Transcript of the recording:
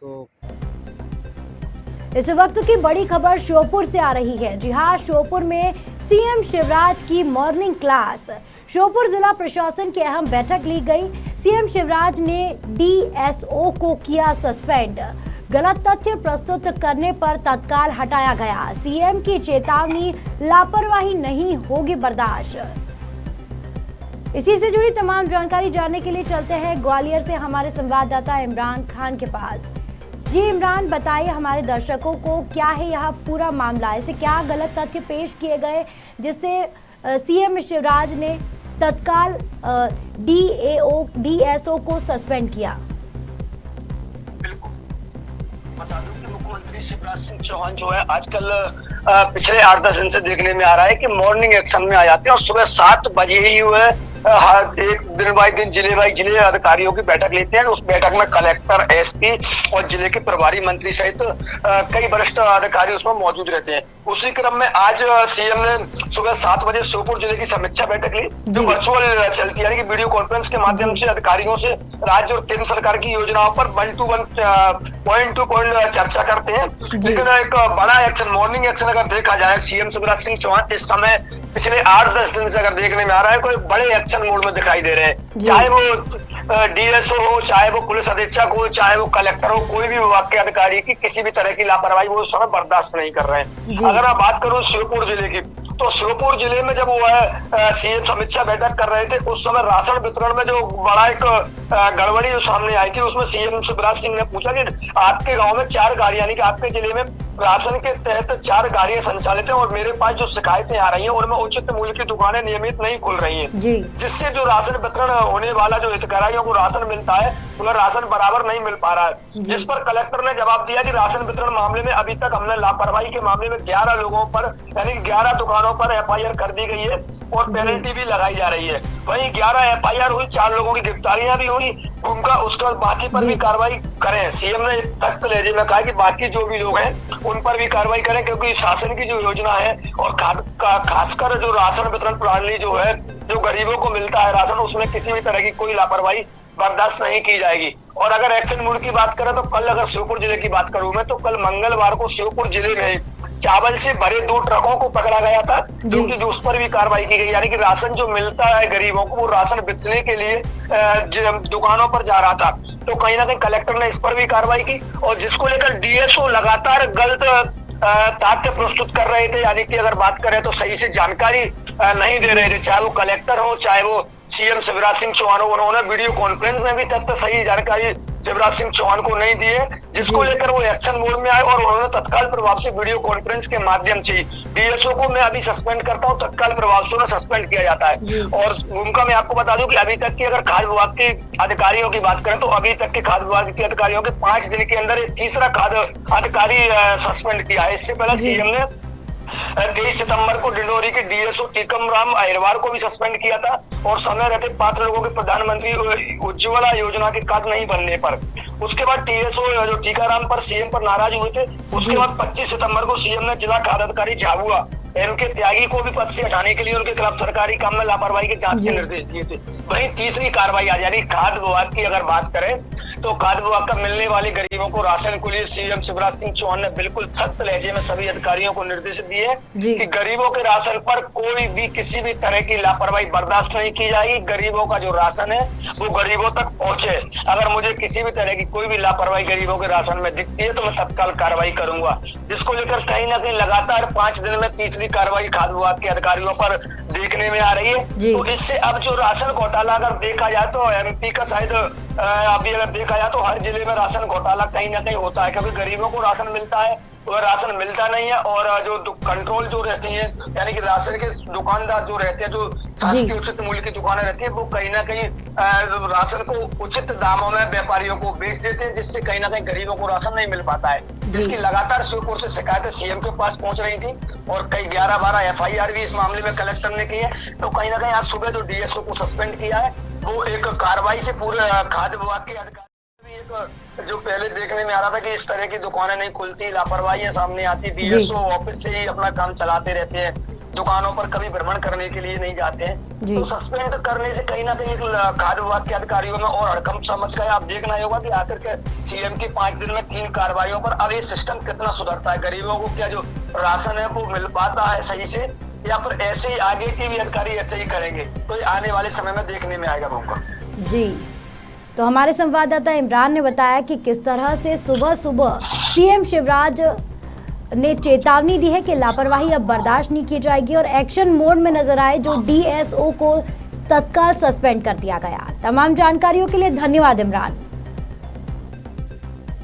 तो इस वक्त की बड़ी खबर श्योपुर से आ रही है। जी हां, श्योपुर में सीएम शिवराज की मॉर्निंग क्लास। श्योपुर जिला प्रशासन की अहम बैठक ली गई। सीएम शिवराज ने डीएसओ को किया सस्पेंड। गलत तथ्य प्रस्तुत करने पर तत्काल हटाया गया। सीएम की चेतावनी, लापरवाही नहीं होगी बर्दाश्त। इसी से जुड़ी तमाम जानकारी जानने के लिए चलते हैं ग्वालियर से हमारे संवाददाता इमरान खान के पास। जी इमरान, बताइए हमारे दर्शकों को क्या है यह पूरा मामला, ऐसे क्या गलत तथ्य पेश किए गए जिससे सीएम शिवराज ने तत्काल डीएसओ को सस्पेंड किया? बिल्कुल, बता दूं कि मुख्यमंत्री शिवराज सिंह चौहान जो है आजकल पिछले 8-10 दिन से देखने में आ रहा है कि मॉर्निंग एक्शन में आ जाते हैं और सुबह 7 बजे ही जो है एक दिन बाई दिन जिले बाई जिले अधिकारियों की बैठक लेते हैं। उस बैठक में कलेक्टर, एसपी और जिले के प्रभारी मंत्री सहित कई वरिष्ठ अधिकारी उसमें मौजूद रहते हैं। उसी क्रम में आज सीएम ने सुबह 7 बजे श्योपुर जिले की समीक्षा बैठक ली, जो वर्चुअल चलती है, यानी कि वीडियो कॉन्फ्रेंस के माध्यम से अधिकारियों से राज्य और केंद्र सरकार की योजनाओं पर 1 to 1 पॉइंट टू पॉइंट चर्चा करते हैं। लेकिन एक बड़ा एक्शन, मॉर्निंग एक्शन अगर देखा जाए, सीएम शिवराज सिंह चौहान इस समय पिछले 8-10 दिन से अगर देखने में आ रहा है, कोई बड़े एक्शन मोड में दिखाई दे रहे हैं। चाहे वो डीएसओ हो, चाहे वो पुलिस अधीक्षक हो, चाहे वो कलेक्टर हो, कोई भी विभाग के अधिकारी की किसी भी तरह की लापरवाही वो उस समय बर्दाश्त नहीं कर रहे हैं। अगर मैं बात करूं श्योपुर जिले की, तो श्योपुर जिले में जब वो है सीएम समीक्षा बैठक कर रहे थे, उस समय राशन वितरण में जो बड़ा एक गड़बड़ी जो सामने आई थी, उसमें सीएम शिवराज सिंह ने पूछा कि आपके गांव में 4 गाड़ियां, यानी कि आपके जिले में राशन के तहत 4 गाड़ियां संचालित हैं और मेरे पास जो शिकायतें आ रही हैं उनमें उचित मूल्य की दुकानें नियमित नहीं खुल रही हैं, जिससे जो राशन वितरण होने वाला जो हितग्राहियों को राशन मिलता है उन्हें राशन बराबर नहीं मिल पा रहा है। जिस पर कलेक्टर ने जवाब दिया कि राशन वितरण मामले में अभी तक हमने लापरवाही के मामले में 11 लोगों पर, यानी 11 दुकानों पर एफआईआर कर दी गई है और पेनल्टी भी लगाई जा रही है। वहीं 11 एफआईआर हुई, 4 लोगों की गिरफ्तारियां भी हुई, उनका उसका बाकी पर भी कार्रवाई करें। सीएम ने तख्त लहजे में कहा कि बाकी जो भी लोग हैं उन पर भी कार्रवाई करें, क्योंकि शासन की जो योजना है और खासकर जो राशन वितरण प्रणाली जो है, जो गरीबों को मिलता है राशन, उसमें किसी भी तरह की कोई लापरवाही बर्दाश्त नहीं की जाएगी। और अगर एक्शन मोड की बात करें तो कल, अगर श्योपुर जिले की बात करूं मैं, तो कल मंगलवार को श्योपुर जिले में चावल से भरे 2 ट्रकों को पकड़ा गया था, जो कि उस पर भी कार्रवाई की गई। यानी कि राशन जो मिलता है गरीबों को, वो राशन बेचने के लिए दुकानों पर जा रहा था, तो कहीं ना कहीं कलेक्टर ने इस पर भी कार्रवाई की। और जिसको लेकर डीएसओ लगातार गलत तथ्य प्रस्तुत कर रहे थे, यानी कि अगर बात करें तो सही से जानकारी नहीं दे रहे थे, चाहे वो कलेक्टर हो, चाहे वो सीएम शिवराज सिंह चौहान हो, उन्होंने वीडियो कॉन्फ्रेंस में भी तथ्य सही जानकारी शिवराज सिंह चौहान को नहीं दिए, जिसको लेकर वो एक्शन मोड में आए और उन्होंने तत्काल प्रभाव से वीडियो कॉन्फ्रेंस के माध्यम से डीएसओ को मैं अभी सस्पेंड करता हूं, तत्काल प्रभाव से उन्हें सस्पेंड किया जाता है। और उनका मैं आपको बता दूं कि अभी तक की अगर खाद्य विभाग के अधिकारियों की बात करें तो अभी तक के खाद्य विभाग के अधिकारियों के 5 दिन के अंदर एक तीसरा खाद्य अधिकारी सस्पेंड किया है। इससे पहले सीएम ने 23 सितंबर को डिंडोरी के डीएसओ टीकम राम अहिरवार को भी सस्पेंड किया था, और समय रहते 5 लोगों के प्रधानमंत्री उज्ज्वला योजना के कार्ड नहीं बनने पर। उसके बाद डीएसओ जो टीकाराम पर सीएम पर नाराज हुए थे, उसके बाद 25 सितंबर को सीएम ने जिला खाद्य अधिकारी झाबुआ एनके त्यागी को भी पद से हटाने के लिए उनके खिलाफ सरकारी काम में लापरवाही के जांच के निर्देश दिए थे। वहीं तीसरी कार्रवाई आज, यानी खाद्य विभाग की अगर बात करें तो खाद्य विभाग का मिलने वाले गरीबों को राशन के लिए सीएम शिवराज सिंह चौहान ने बिल्कुल सख्त लहजे में सभी अधिकारियों को निर्देश दिए कि गरीबों के राशन पर कोई भी किसी भी तरह की लापरवाही बर्दाश्त नहीं की जाएगी। गरीबों का जो राशन है वो गरीबों तक पहुंचे। अगर मुझे किसी भी तरह की कोई भी लापरवाही गरीबों के राशन में दिखती है तो मैं तत्काल कार्रवाई करूंगा, जिसको लेकर कहीं ना कहीं लगातार 5 दिन में तीसरी कार्रवाई खाद्य विभाग के अधिकारियों पर देखने में आ रही है। तो इससे अब जो राशन घोटाला अगर देखा जाए तो एमपी का शायद अभी अगर देखा जाए तो हर जिले में राशन घोटाला कहीं ना कहीं होता है, क्योंकि गरीबों को राशन मिलता है, वह राशन मिलता नहीं है। और जो कंट्रोल जो रहती है, यानी कि राशन के दुकानदार जो रहते हैं, जो शासकीय उचित मूल्य की दुकानें रहती है, वो कहीं ना कहीं राशन को उचित दामों में व्यापारियों को बेच देते हैं, जिससे कहीं ना कहीं गरीबों को राशन नहीं मिल पाता है। जिसकी लगातार श्योपुर से शिकायतें सीएम के पास पहुंच रही थी और कई 11-12 एफआईआर भी इस मामले में कलेक्टर ने की है। तो कहीं ना कहीं आज सुबह जो डीएसओ को सस्पेंड किया है, वो एक कार्रवाई से पूरे खाद्य विभाग के अधिकारी, एक जो पहले देखने में आ रहा था कि इस तरह की दुकानें नहीं खुलती, लापरवाही सामने आती, डीएसओ ऑफिस से ही अपना काम चलाते रहते हैं, दुकानों पर कभी भ्रमण करने के लिए नहीं जाते जी। हैं। तो सस्पेंड करने से कहीं ना कहीं खाद्य विभाग के अधिकारियों में और हड़कंप समझ गए। आप देखना ही होगा कि आखिर के सीएम की 5 दिन में 3 कार्रवाइयों पर अब ये सिस्टम कितना सुधरता है। गरीबों को क्या जो राशन है वो मिल पाता है सही से, या फिर ऐसे ही आगे के भी अधिकारी ऐसे ही करेंगे, तो ये आने वाले समय में देखने में आएगा मौका। जी, तो हमारे संवाददाता इमरान ने बताया कि किस तरह से सुबह सुबह सीएम शिवराज ने चेतावनी दी है कि लापरवाही अब बर्दाश्त नहीं की जाएगी और एक्शन मोड में नजर आए जो डीएसओ को तत्काल सस्पेंड कर दिया गया। तमाम जानकारियों के लिए धन्यवाद इमरान।